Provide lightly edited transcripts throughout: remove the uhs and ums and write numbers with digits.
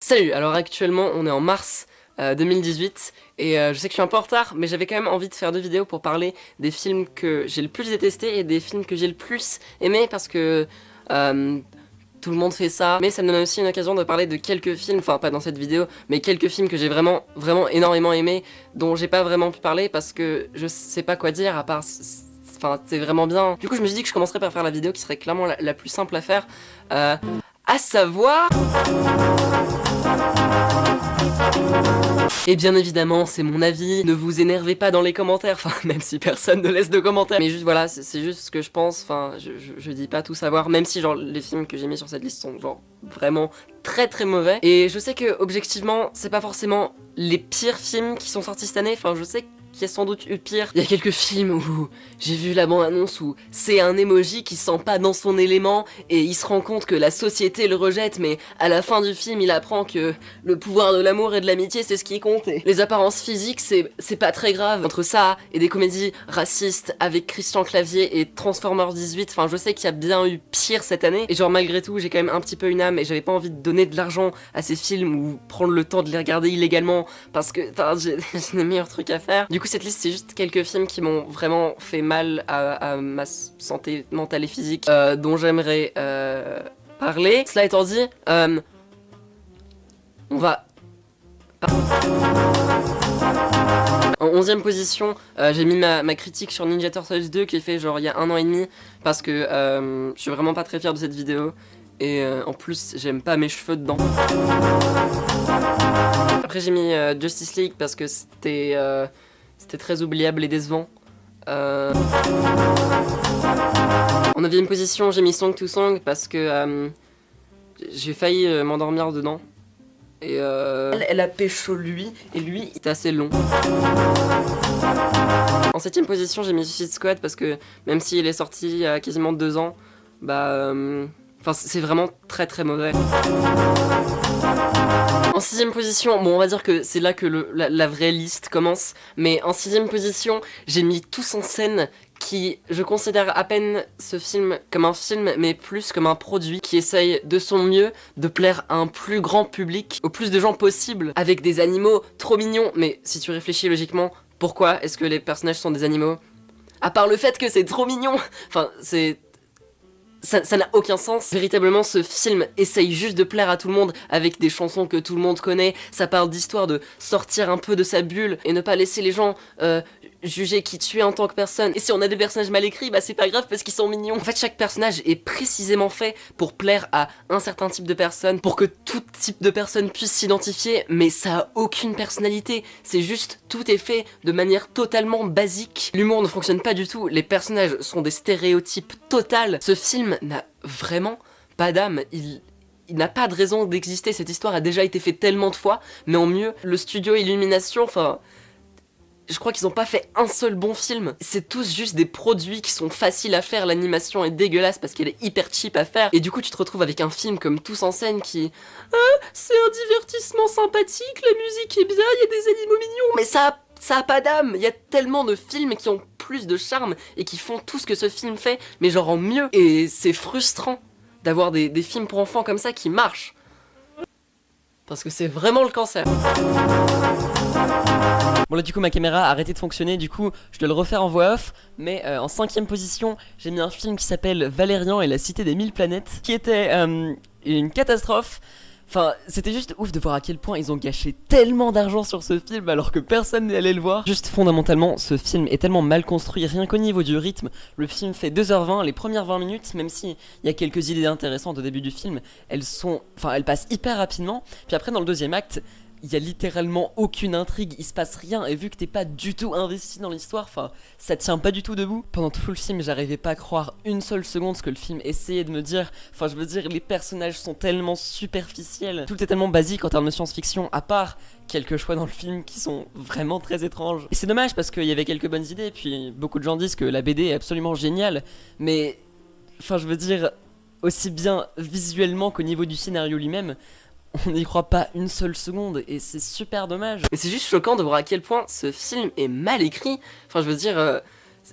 Salut, alors actuellement on est en mars 2018 et je sais que je suis un peu en retard mais j'avais quand même envie de faire 2 vidéos pour parler des films que j'ai le plus détesté et des films que j'ai le plus aimé parce que tout le monde fait ça, mais ça me donne aussi une occasion de parler de quelques films, enfin pas dans cette vidéo, mais quelques films que j'ai vraiment énormément aimé, dont j'ai pas vraiment pu parler parce que je sais pas quoi dire à part... Enfin, c'est vraiment bien. Du coup, je me suis dit que je commencerais par faire la vidéo qui serait clairement la plus simple à faire, à savoir... Et bien évidemment, c'est mon avis, ne vous énervez pas dans les commentaires, enfin même si personne ne laisse de commentaires. Mais juste voilà, c'est juste ce que je pense, enfin je dis pas tout savoir, même si genre les films que j'ai mis sur cette liste sont genre vraiment très mauvais. Et je sais que objectivement, c'est pas forcément les pires films qui sont sortis cette année, enfin je sais qu'il y a sans doute eu pire. Il y a quelques films où j'ai vu la bande-annonce où c'est un emoji qui se sent pas dans son élément et il se rend compte que la société le rejette, mais à la fin du film il apprend que le pouvoir de l'amour et de l'amitié c'est ce qui compte. Et les apparences physiques c'est pas très grave. Entre ça et des comédies racistes avec Christian Clavier et Transformers 18, enfin je sais qu'il y a bien eu pire cette année. Et genre malgré tout j'ai quand même un petit peu une âme et j'avais pas envie de donner de l'argent à ces films ou prendre le temps de les regarder illégalement parce que j'ai des meilleurs trucs à faire. Du coup cette liste c'est juste quelques films qui m'ont vraiment fait mal à ma santé mentale et physique dont j'aimerais parler. Cela étant dit, on va... En 11ème position, j'ai mis ma critique sur Ninja Turtles 2 qui est fait genre il y a 1 an et demi parce que je suis vraiment pas très fier de cette vidéo et en plus j'aime pas mes cheveux dedans. Après j'ai mis Justice League parce que c'était très oubliable et décevant. En 9ème position j'ai mis Song to Song parce que j'ai failli m'endormir dedans. Et elle a pécho lui, et lui, c'était assez long. En 7ème position, j'ai mis Suicide Squad parce que même s'il est sorti il y a quasiment 2 ans, bah... Enfin, c'est vraiment très mauvais. En 6ème position, bon on va dire que c'est là que la vraie liste commence, mais en 6ème position, j'ai mis Tous en scène, qui je considère à peine ce film comme un film, mais plus comme un produit qui essaye de son mieux de plaire à un plus grand public, au plus de gens possible, avec des animaux trop mignons. Mais si tu réfléchis logiquement, pourquoi est-ce que les personnages sont des animaux? À part le fait que c'est trop mignon. Enfin, ça n'a aucun sens. Véritablement, ce film essaye juste de plaire à tout le monde avec des chansons que tout le monde connaît. Ça parle d'histoire de sortir un peu de sa bulle et ne pas laisser les gens juger qui tu es en tant que personne. Et si on a des personnages mal écrits, bah c'est pas grave parce qu'ils sont mignons. En fait, chaque personnage est précisément fait pour plaire à un certain type de personne, pour que tout type de personne puisse s'identifier, mais ça a aucune personnalité. C'est juste, tout est fait de manière totalement basique. L'humour ne fonctionne pas du tout, les personnages sont des stéréotypes totales. Ce film n'a vraiment pas d'âme, il n'a pas de raison d'exister, cette histoire a déjà été faite tellement de fois, mais en mieux. Le studio Illumination, enfin... Je crois qu'ils ont pas fait un seul bon film. C'est tous juste des produits qui sont faciles à faire, l'animation est dégueulasse parce qu'elle est hyper cheap à faire. Et du coup tu te retrouves avec un film comme Tous en scène qui... Ah, c'est un divertissement sympathique, la musique est bien, il y a des animaux mignons, mais ça a pas d'âme. Il y a tellement de films qui ont plus de charme et qui font tout ce que ce film fait, mais genre en mieux. Et c'est frustrant d'avoir des films pour enfants comme ça qui marchent. Parce que c'est vraiment le cancer. Bon là du coup ma caméra a arrêté de fonctionner, du coup je dois le refaire en voix off. Mais en 5ème position j'ai mis un film qui s'appelle Valérian et la cité des 1000 planètes, qui était une catastrophe. Enfin, c'était juste ouf de voir à quel point ils ont gâché tellement d'argent sur ce film alors que personne n'est allé le voir. Juste fondamentalement, ce film est tellement mal construit, rien qu'au niveau du rythme. Le film fait 2h20, les premières 20 minutes, même si il y a quelques idées intéressantes au début du film, elles passent hyper rapidement. Puis après dans le deuxième acte, il y a littéralement aucune intrigue, il se passe rien, et vu que t'es pas du tout investi dans l'histoire, enfin, ça tient pas du tout debout. Pendant tout le film, j'arrivais pas à croire une seule seconde ce que le film essayait de me dire. Enfin, je veux dire, les personnages sont tellement superficiels, tout est tellement basique en termes de science-fiction, à part quelques choix dans le film qui sont vraiment très étranges. Et c'est dommage parce qu'il y avait quelques bonnes idées, puis beaucoup de gens disent que la BD est absolument géniale, mais... Enfin, je veux dire, aussi bien visuellement qu'au niveau du scénario lui-même, on n'y croit pas une seule seconde et c'est super dommage. Et c'est juste choquant de voir à quel point ce film est mal écrit. Enfin je veux dire,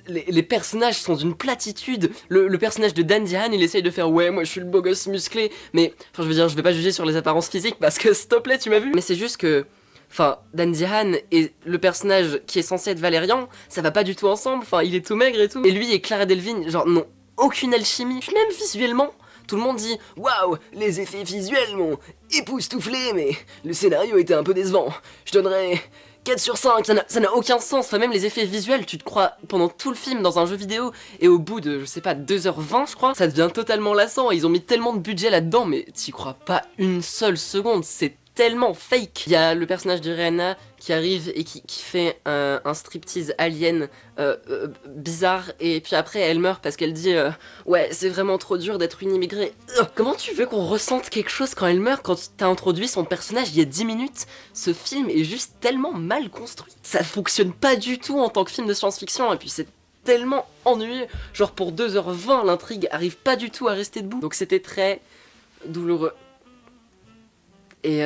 les personnages sont d'une platitude. Le personnage de Dan Dihan, il essaye de faire ouais, moi je suis le beau gosse musclé, mais enfin je veux dire, je vais pas juger sur les apparences physiques parce que s'il te plaît, tu m'as vu. Mais c'est juste que, enfin, Dan Dihan et le personnage qui est censé être Valérian, ça va pas du tout ensemble. Enfin, il est tout maigre et tout. Et lui et Clara Delevingne, genre non, aucune alchimie. Même visuellement, tout le monde dit waouh, les effets visuels m'ont époustouflé, mais le scénario était un peu décevant. Je donnerais 4 sur 5, ça n'a aucun sens. Enfin, même les effets visuels, tu te crois pendant tout le film dans un jeu vidéo, et au bout de, je sais pas, 2h20 je crois, ça devient totalement lassant, et ils ont mis tellement de budget là-dedans, mais t'y crois pas une seule seconde, c'est tellement fake. Il y a le personnage de Rihanna qui arrive et qui fait un striptease alien bizarre, et puis après elle meurt parce qu'elle dit ouais, c'est vraiment trop dur d'être une immigrée. Comment tu veux qu'on ressente quelque chose quand elle meurt, quand t'as introduit son personnage il y a 10 minutes? Ce film est juste tellement mal construit. Ça fonctionne pas du tout en tant que film de science-fiction, et puis c'est tellement ennuyeux. Genre pour 2h20, l'intrigue arrive pas du tout à rester debout. Donc c'était très douloureux. Et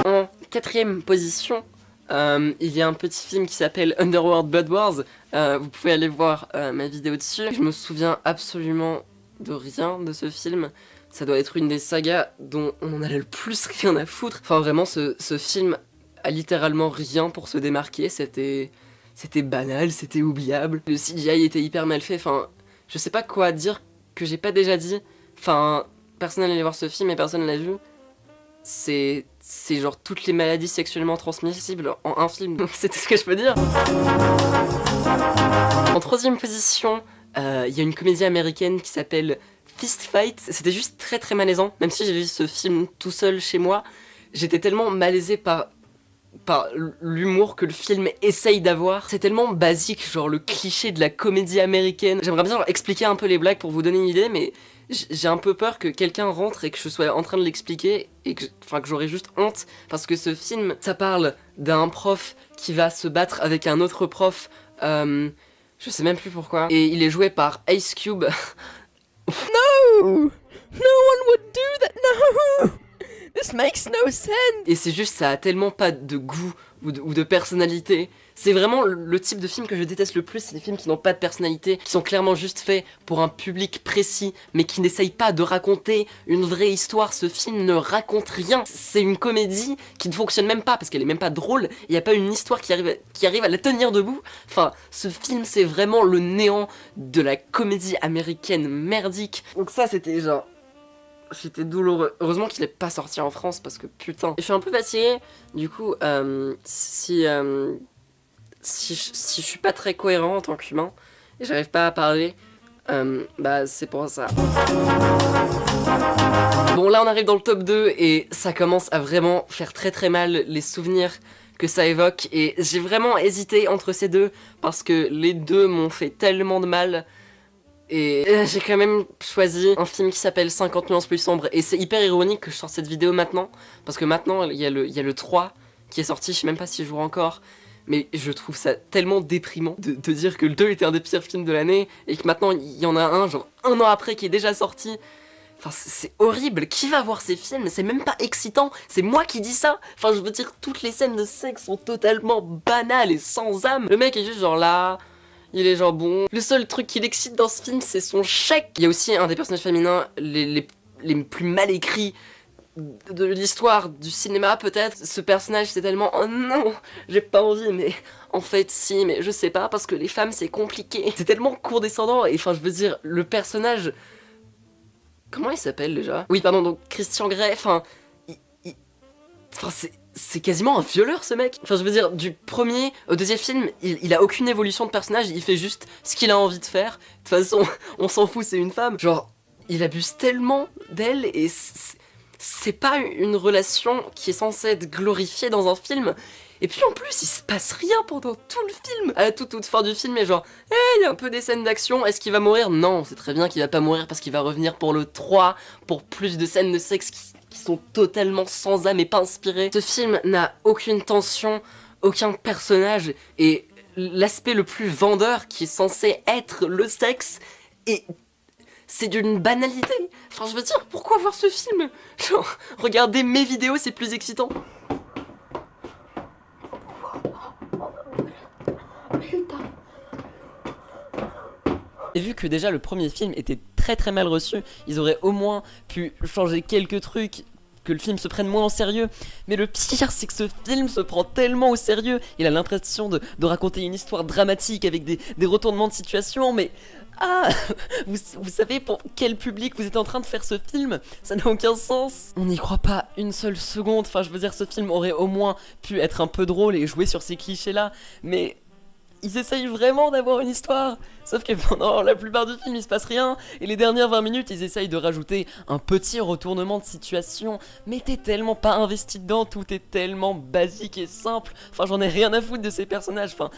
en quatrième position, il y a un petit film qui s'appelle Underworld Blood Wars. Vous pouvez aller voir ma vidéo dessus. Je me souviens absolument de rien de ce film. Ça doit être une des sagas dont on en a le plus rien à foutre. Enfin vraiment, ce film a littéralement rien pour se démarquer. C'était banal, c'était oubliable. Le CGI était hyper mal fait. Enfin, je sais pas quoi dire que j'ai pas déjà dit. Enfin, personne n'allait voir ce film et personne l'a vu. C'est genre toutes les maladies sexuellement transmissibles en un film. C'est tout ce que je peux dire. En troisième position, il y a une comédie américaine qui s'appelle Fist Fight. C'était juste très très malaisant. Même si j'ai vu ce film tout seul chez moi, j'étais tellement malaisé par l'humour que le film essaye d'avoir. C'est tellement basique, genre le cliché de la comédie américaine. J'aimerais bien expliquer un peu les blagues pour vous donner une idée, mais j'ai un peu peur que quelqu'un rentre et que je sois en train de l'expliquer et que j'aurais juste honte, parce que ce film, ça parle d'un prof qui va se battre avec un autre prof, je sais même plus pourquoi, et il est joué par Ice Cube. No! No one would do that, no! This makes no sense! Et c'est juste, ça a tellement pas de goût ou de personnalité. C'est vraiment le type de film que je déteste le plus, c'est les films qui n'ont pas de personnalité, qui sont clairement juste faits pour un public précis, mais qui n'essayent pas de raconter une vraie histoire. Ce film ne raconte rien. C'est une comédie qui ne fonctionne même pas, parce qu'elle est même pas drôle, il n'y a pas une histoire qui arrive à la tenir debout. Enfin, ce film, c'est vraiment le néant de la comédie américaine merdique. Donc ça, c'était genre... C'était douloureux. Heureusement qu'il est pas sorti en France, parce que putain. Je suis un peu fatiguée, du coup, si je suis pas très cohérent en tant qu'humain, et j'arrive pas à parler, bah c'est pour ça. Bon, là on arrive dans le top 2, et ça commence à vraiment faire très très mal les souvenirs que ça évoque, et j'ai vraiment hésité entre ces deux, parce que les deux m'ont fait tellement de mal. Et j'ai quand même choisi un film qui s'appelle 50 nuances plus sombres. Et c'est hyper ironique que je sorte cette vidéo maintenant, parce que maintenant il y a le 3 qui est sorti, je sais même pas si je joue encore. Mais je trouve ça tellement déprimant de dire que le 2 était un des pires films de l'année, et que maintenant il y en a un, genre 1 an après, qui est déjà sorti. Enfin, c'est horrible. Qui va voir ces films? C'est même pas excitant. C'est moi qui dis ça. Enfin, je veux dire, toutes les scènes de sexe sont totalement banales et sans âme. Le mec est juste genre là... Il est genre bon. Le seul truc qui l'excite dans ce film, c'est son chèque. Il y a aussi un des personnages féminins les plus mal écrits de l'histoire du cinéma, peut-être. Ce personnage, c'est tellement... Oh non, j'ai pas envie, mais... En fait, si, mais je sais pas, parce que les femmes, c'est compliqué. C'est tellement condescendant, et enfin, je veux dire, le personnage... Comment il s'appelle, déjà? Oui, pardon, donc Christian Grey, enfin... Enfin, c'est quasiment un violeur, ce mec. Enfin, je veux dire, du premier au deuxième film, il a aucune évolution de personnage, il fait juste ce qu'il a envie de faire. De toute façon, on s'en fout, c'est une femme. Genre, il abuse tellement d'elle, et c'est pas une relation qui est censée être glorifiée dans un film. Et puis en plus, il se passe rien pendant tout le film. À la toute fin du film, il y a genre, il y a un peu des scènes d'action, est-ce qu'il va mourir? Non, c'est très bien qu'il va pas mourir, parce qu'il va revenir pour le 3, pour plus de scènes de sexe qui sont totalement sans âme et pas inspirées. Ce film n'a aucune tension, aucun personnage, et l'aspect le plus vendeur qui est censé être le sexe, et c'est d'une banalité. Enfin, je veux dire, pourquoi voir ce film? Genre, regardez mes vidéos, c'est plus excitant. Et vu que déjà le premier film était très très mal reçu, ils auraient au moins pu changer quelques trucs, que le film se prenne moins au sérieux. Mais le pire, c'est que ce film se prend tellement au sérieux. Il a l'impression de raconter une histoire dramatique avec des retournements de situation, mais... Ah, vous savez pour quel public vous êtes en train de faire ce film? Ça n'a aucun sens. On n'y croit pas une seule seconde. Enfin, je veux dire, ce film aurait au moins pu être un peu drôle et jouer sur ces clichés-là. Mais ils essayent vraiment d'avoir une histoire. Sauf que pendant la plupart du film, il se passe rien. Et les dernières 20 minutes, ils essayent de rajouter un petit retournement de situation. Mais t'es tellement pas investi dedans, tout est tellement basique et simple. Enfin, j'en ai rien à foutre de ces personnages. Enfin,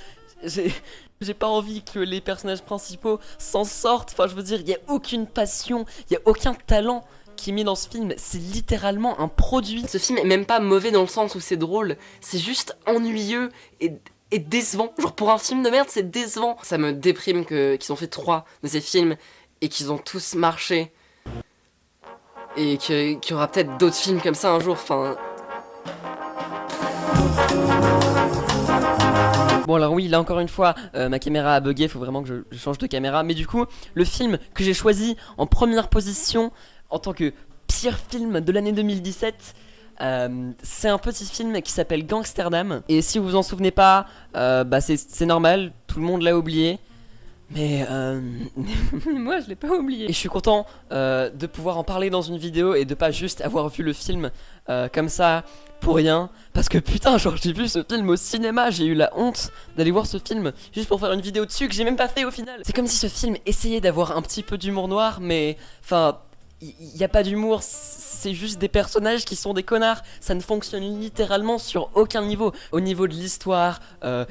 j'ai pas envie que les personnages principaux s'en sortent. Enfin, je veux dire, il y a aucune passion, il y a aucun talent qui est mis dans ce film. C'est littéralement un produit. Ce film est même pas mauvais dans le sens où c'est drôle, c'est juste ennuyeux et décevant. Genre pour un film de merde, c'est décevant. Ça me déprime qu'ils ont fait 3 de ces films et qu'ils ont tous marché. Et qu'il y aura peut-être d'autres films comme ça un jour, enfin... Bon alors oui, là encore une fois, ma caméra a bugué, faut vraiment que je change de caméra. Mais du coup, le film que j'ai choisi en première position en tant que pire film de l'année 2017, c'est un petit film qui s'appelle Gangsterdam. Et si vous vous en souvenez pas, bah c'est normal, tout le monde l'a oublié. Mais moi je l'ai pas oublié. Et je suis content de pouvoir en parler dans une vidéo et de pas juste avoir vu le film comme ça pour rien. Parce que putain, genre j'ai vu ce film au cinéma, j'ai eu la honte d'aller voir ce film juste pour faire une vidéo dessus que j'ai même pas fait au final. C'est comme si ce film essayait d'avoir un petit peu d'humour noir, mais enfin, il y a pas d'humour. C'est juste des personnages qui sont des connards. Ça ne fonctionne littéralement sur aucun niveau. Au niveau de l'histoire,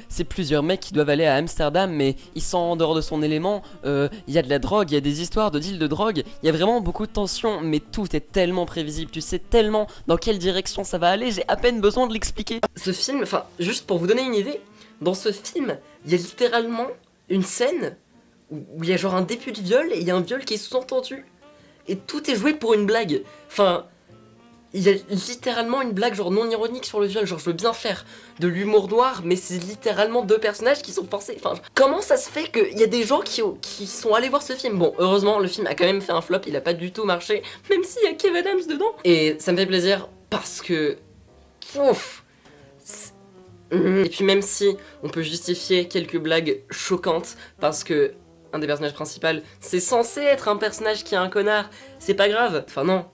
c'est plusieurs mecs qui doivent aller à Amsterdam, mais ils sont en dehors de son élément. Il y a de la drogue, il y a des histoires de deal de drogue. Il y a vraiment beaucoup de tension, mais tout est tellement prévisible. Tu sais tellement dans quelle direction ça va aller. J'ai à peine besoin de l'expliquer. Ce film, enfin, juste pour vous donner une idée, dans ce film, il y a littéralement une scène où il y a genre un début de viol et il y a un viol qui est sous-entendu. Et tout est joué pour une blague. Enfin, il y a littéralement une blague genre non ironique sur le viol. Genre je veux bien faire de l'humour noir, mais c'est littéralement 2 personnages qui sont forcés. Enfin, comment ça se fait qu'il y a des gens qui sont allés voir ce film? Bon, heureusement, le film a quand même fait un flop, il a pas du tout marché, même s'il y a Kev Adams dedans. Et ça me fait plaisir parce que... Ouf. Et puis même si on peut justifier quelques blagues choquantes parce que un des personnages principaux, c'est censé être un personnage qui est un connard, c'est pas grave. Enfin non,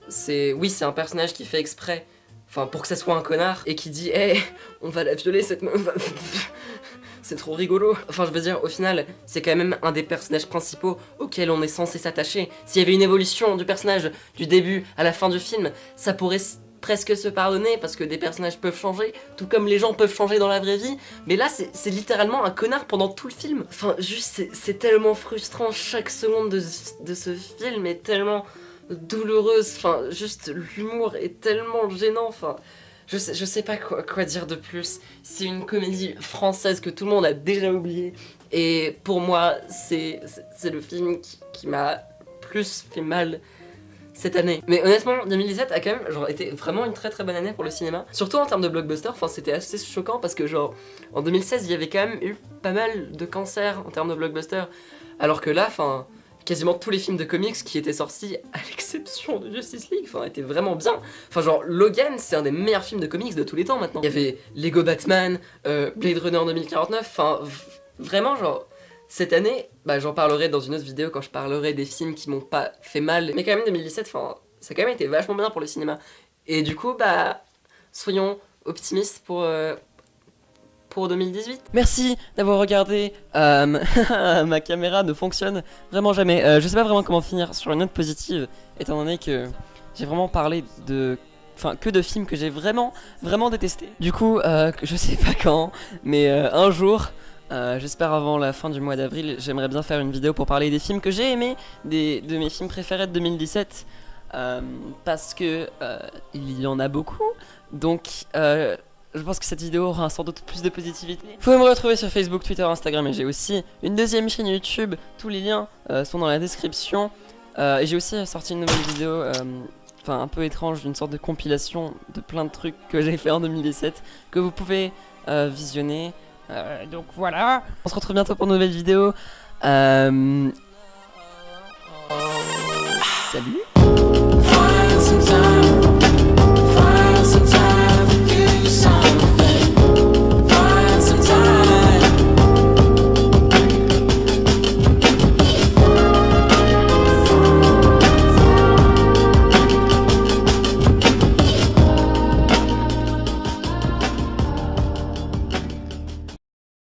oui, c'est un personnage qui fait exprès, enfin pour que ça soit un connard, et qui dit « Hey, on va la violer cette meuf !» C'est trop rigolo. Enfin je veux dire, au final, c'est quand même un des personnages principaux auxquels on est censé s'attacher. S'il y avait une évolution du personnage du début à la fin du film, ça pourrait presque se pardonner parce que des personnages peuvent changer, tout comme les gens peuvent changer dans la vraie vie, mais là c'est littéralement un connard pendant tout le film. Enfin juste c'est tellement frustrant, chaque seconde de ce film est tellement douloureuse, enfin juste l'humour est tellement gênant, enfin je sais pas quoi dire de plus. C'est une comédie française que tout le monde a déjà oublié et pour moi c'est le film qui m'a plus fait mal cette année. Mais honnêtement, 2017 a quand même genre été vraiment une très bonne année pour le cinéma. Surtout en termes de blockbuster, enfin c'était assez choquant parce que genre en 2016 il y avait quand même eu pas mal de cancers en termes de blockbuster. Alors que là, enfin quasiment tous les films de comics qui étaient sortis, à l'exception de Justice League, enfin étaient vraiment bien. Enfin genre Logan c'est un des meilleurs films de comics de tous les temps maintenant. Il y avait Lego Batman, Blade Runner 2049, enfin vraiment genre... Cette année, bah j'en parlerai dans une autre vidéo quand je parlerai des films qui m'ont pas fait mal. Mais quand même 2017, enfin, ça a quand même été vachement bien pour le cinéma. Et du coup, bah, soyons optimistes pour 2018. Merci d'avoir regardé. Ma caméra ne fonctionne vraiment jamais. Je sais pas vraiment comment finir sur une note positive, étant donné que j'ai vraiment parlé de... Enfin, que de films que j'ai vraiment détestés. Du coup, je sais pas quand, mais un jour... j'espère avant la fin du mois d'avril, j'aimerais bien faire une vidéo pour parler des films que j'ai aimés, de mes films préférés de 2017, parce que il y en a beaucoup, donc je pense que cette vidéo aura sans doute plus de positivité. Vous pouvez me retrouver sur Facebook, Twitter, Instagram, et j'ai aussi une deuxième chaîne YouTube, tous les liens sont dans la description, et j'ai aussi sorti une nouvelle vidéo, enfin un peu étrange, une sorte de compilation de plein de trucs que j'ai fait en 2017, que vous pouvez visionner. Donc voilà. On se retrouve bientôt pour une nouvelle vidéo. Salut. Find some time